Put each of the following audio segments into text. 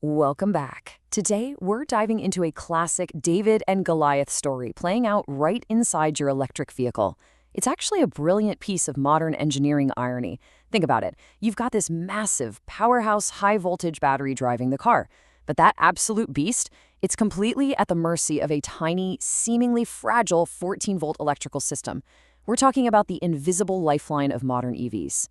Welcome back. Today, we're diving into a classic David and Goliath story playing out right inside your electric vehicle. It's actually a brilliant piece of modern engineering irony. Think about it. You've got this massive, powerhouse, high-voltage battery driving the car. But that absolute beast, it's completely at the mercy of a tiny, seemingly fragile 14-volt electrical system. We're talking about the invisible lifeline of modern EVs.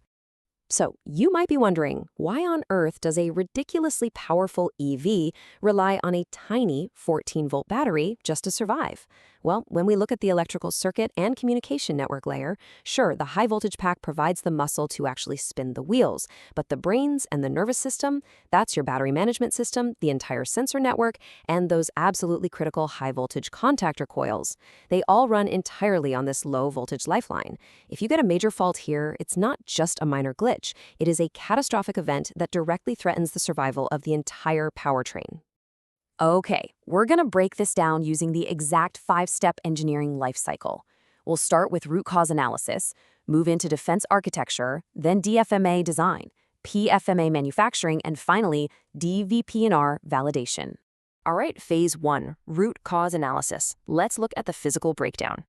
So, you might be wondering, why on earth does a ridiculously powerful EV rely on a tiny 14-volt battery just to survive? Well, when we look at the electrical circuit and communication network layer, sure, the high-voltage pack provides the muscle to actually spin the wheels, but the brains and the nervous system, that's your battery management system, the entire sensor network, and those absolutely critical high-voltage contactor coils. They all run entirely on this low-voltage lifeline. If you get a major fault here, it's not just a minor glitch. It is a catastrophic event that directly threatens the survival of the entire powertrain. Okay, we're going to break this down using the exact 5-step engineering life cycle. We'll start with root cause analysis, move into defense architecture, then DFMA design, PFMA manufacturing, and finally, DVP&R validation. All right, phase 1, root cause analysis. Let's look at the physical breakdown.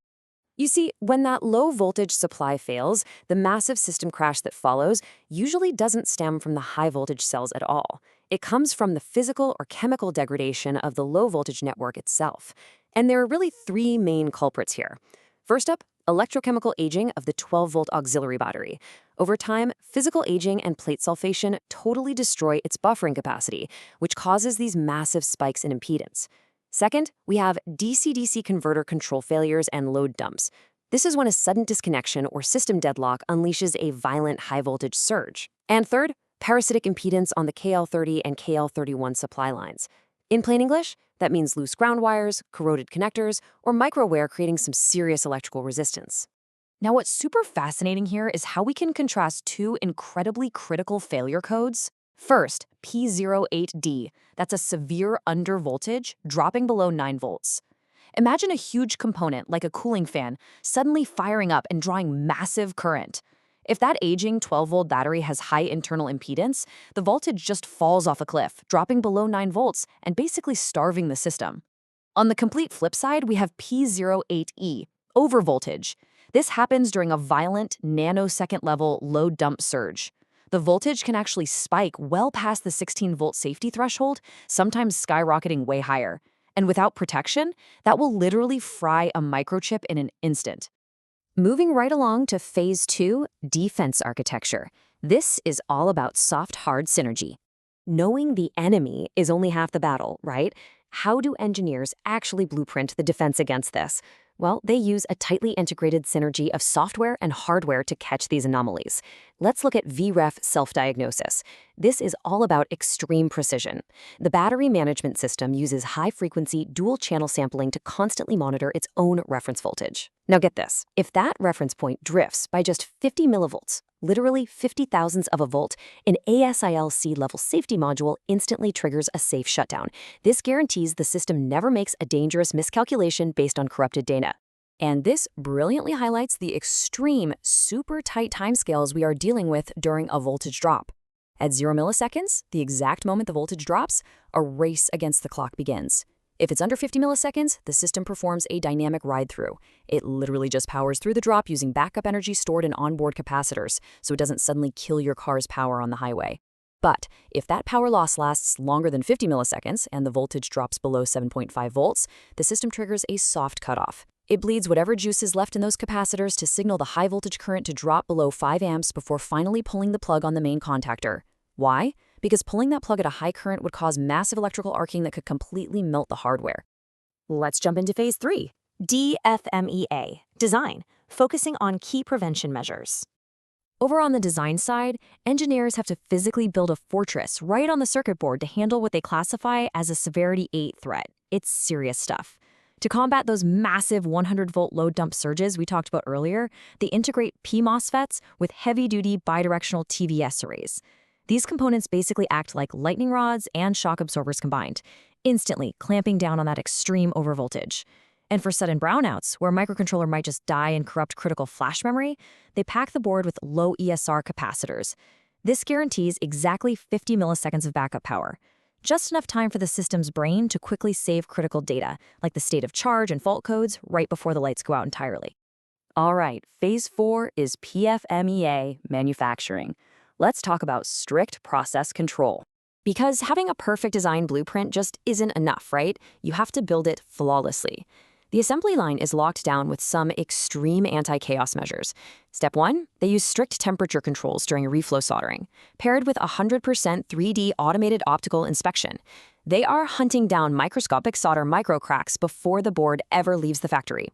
You see, when that low-voltage supply fails, the massive system crash that follows usually doesn't stem from the high-voltage cells at all. It comes from the physical or chemical degradation of the low-voltage network itself. And there are really 3 main culprits here. First up, electrochemical aging of the 12-volt auxiliary battery. Over time, physical aging and plate sulfation totally destroy its buffering capacity, which causes these massive spikes in impedance. Second, we have DC-DC converter control failures and load dumps. This is when a sudden disconnection or system deadlock unleashes a violent high-voltage surge. And third, parasitic impedance on the KL30 and KL31 supply lines. In plain English, that means loose ground wires, corroded connectors, or microwear creating some serious electrical resistance. Now, what's super fascinating here is how we can contrast 2 incredibly critical failure codes. First, P0A8D. That's a severe undervoltage, dropping below 9 volts. Imagine a huge component, like a cooling fan, suddenly firing up and drawing massive current. If that aging 12-volt battery has high internal impedance, the voltage just falls off a cliff, dropping below 9 volts and basically starving the system. On the complete flip side, we have P0A8E, overvoltage. This happens during a violent, nanosecond-level load dump surge. The voltage can actually spike well past the 16-volt safety threshold, sometimes skyrocketing way higher. And without protection, that will literally fry a microchip in an instant. Moving right along to phase 2, defense architecture. This is all about soft-hard synergy. Knowing the enemy is only half the battle, right? How do engineers actually blueprint the defense against this? Well, they use a tightly integrated synergy of software and hardware to catch these anomalies. Let's look at VREF self-diagnosis. This is all about extreme precision. The battery management system uses high-frequency dual-channel sampling to constantly monitor its own reference voltage. Now get this, if that reference point drifts by just 50 millivolts, literally 50 thousandths of a volt, an ASIL-C level safety module instantly triggers a safe shutdown. This guarantees the system never makes a dangerous miscalculation based on corrupted data. And this brilliantly highlights the extreme, super tight timescales we are dealing with during a voltage drop. At 0 milliseconds, the exact moment the voltage drops, a race against the clock begins. If it's under 50 milliseconds, the system performs a dynamic ride-through. It literally just powers through the drop using backup energy stored in onboard capacitors, so it doesn't suddenly kill your car's power on the highway. But if that power loss lasts longer than 50 milliseconds and the voltage drops below 7.5 volts, the system triggers a soft cutoff. It bleeds whatever juice is left in those capacitors to signal the high voltage current to drop below 5 amps before finally pulling the plug on the main contactor. Why? Because pulling that plug at a high current would cause massive electrical arcing that could completely melt the hardware. Let's jump into phase 3. DFMEA, design, focusing on key prevention measures. Over on the design side, engineers have to physically build a fortress right on the circuit board to handle what they classify as a severity 8 threat. It's serious stuff. To combat those massive 100-volt load dump surges we talked about earlier, they integrate PMOSFETs with heavy-duty bidirectional TVS arrays. These components basically act like lightning rods and shock absorbers combined, instantly clamping down on that extreme overvoltage. And for sudden brownouts, where a microcontroller might just die and corrupt critical flash memory, they pack the board with low ESR capacitors. This guarantees exactly 50 milliseconds of backup power. just enough time for the system's brain to quickly save critical data, like the state of charge and fault codes, right before the lights go out entirely. All right, phase 4 is PFMEA manufacturing. Let's talk about strict process control. Because having a perfect design blueprint just isn't enough, right? You have to build it flawlessly. The assembly line is locked down with some extreme anti-chaos measures. Step 1, they use strict temperature controls during reflow soldering, paired with 100% 3D automated optical inspection. They are hunting down microscopic solder microcracks before the board ever leaves the factory.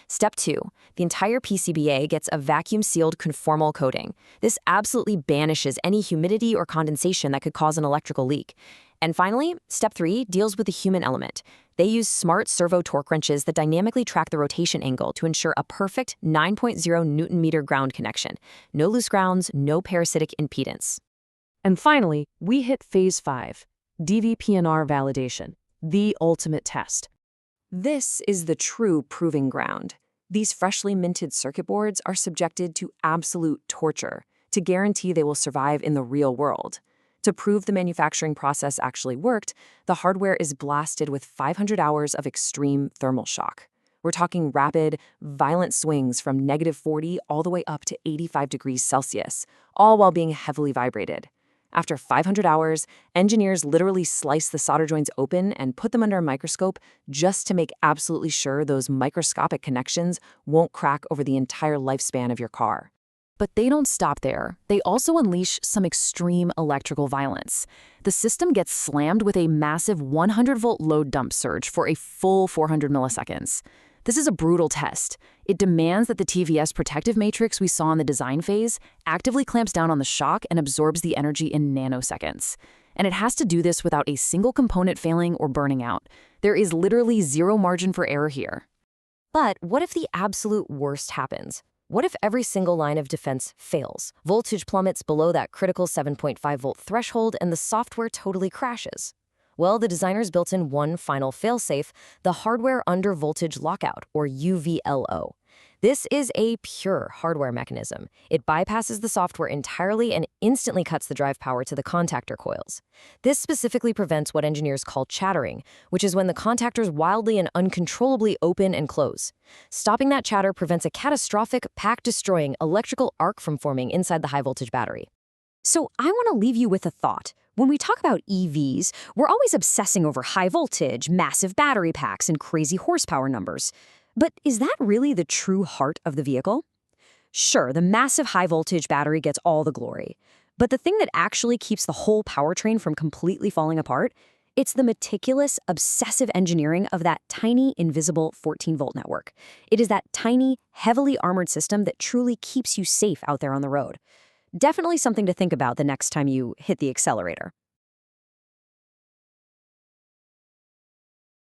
Step 2, the entire PCBA gets a vacuum-sealed conformal coating. This absolutely banishes any humidity or condensation that could cause an electrical leak. And finally, Step 3 deals with the human element. They use smart servo torque wrenches that dynamically track the rotation angle to ensure a perfect 9.0 Newton-meter ground connection. No loose grounds, no parasitic impedance. And finally, we hit phase 5, DVPNR validation, the ultimate test. This is the true proving ground. These freshly minted circuit boards are subjected to absolute torture to guarantee they will survive in the real world. To prove the manufacturing process actually worked, the hardware is blasted with 500 hours of extreme thermal shock. We're talking rapid, violent swings from -40 all the way up to 85 degrees Celsius, all while being heavily vibrated. After 500 hours, engineers literally slice the solder joints open and put them under a microscope just to make absolutely sure those microscopic connections won't crack over the entire lifespan of your car. But they don't stop there. They also unleash some extreme electrical violence. The system gets slammed with a massive 100-volt load dump surge for a full 400 milliseconds. This is a brutal test. It demands that the TVS protective matrix we saw in the design phase actively clamps down on the shock and absorbs the energy in nanoseconds. And it has to do this without a single component failing or burning out. There is literally zero margin for error here. But what if the absolute worst happens? What if every single line of defense fails? Voltage plummets below that critical 7.5-volt threshold and the software totally crashes. Well, the designers built in one final failsafe, the hardware under voltage lockout, or UVLO. This is a pure hardware mechanism. It bypasses the software entirely and instantly cuts the drive power to the contactor coils. This specifically prevents what engineers call chattering, which is when the contactors wildly and uncontrollably open and close. Stopping that chatter prevents a catastrophic, pack-destroying electrical arc from forming inside the high-voltage battery. So I want to leave you with a thought. When we talk about EVs, we're always obsessing over high voltage, massive battery packs, and crazy horsepower numbers. But is that really the true heart of the vehicle? Sure, the massive high-voltage battery gets all the glory. But the thing that actually keeps the whole powertrain from completely falling apart, it's the meticulous, obsessive engineering of that tiny, invisible 14-volt network. It is that tiny, heavily armored system that truly keeps you safe out there on the road. Definitely something to think about the next time you hit the accelerator.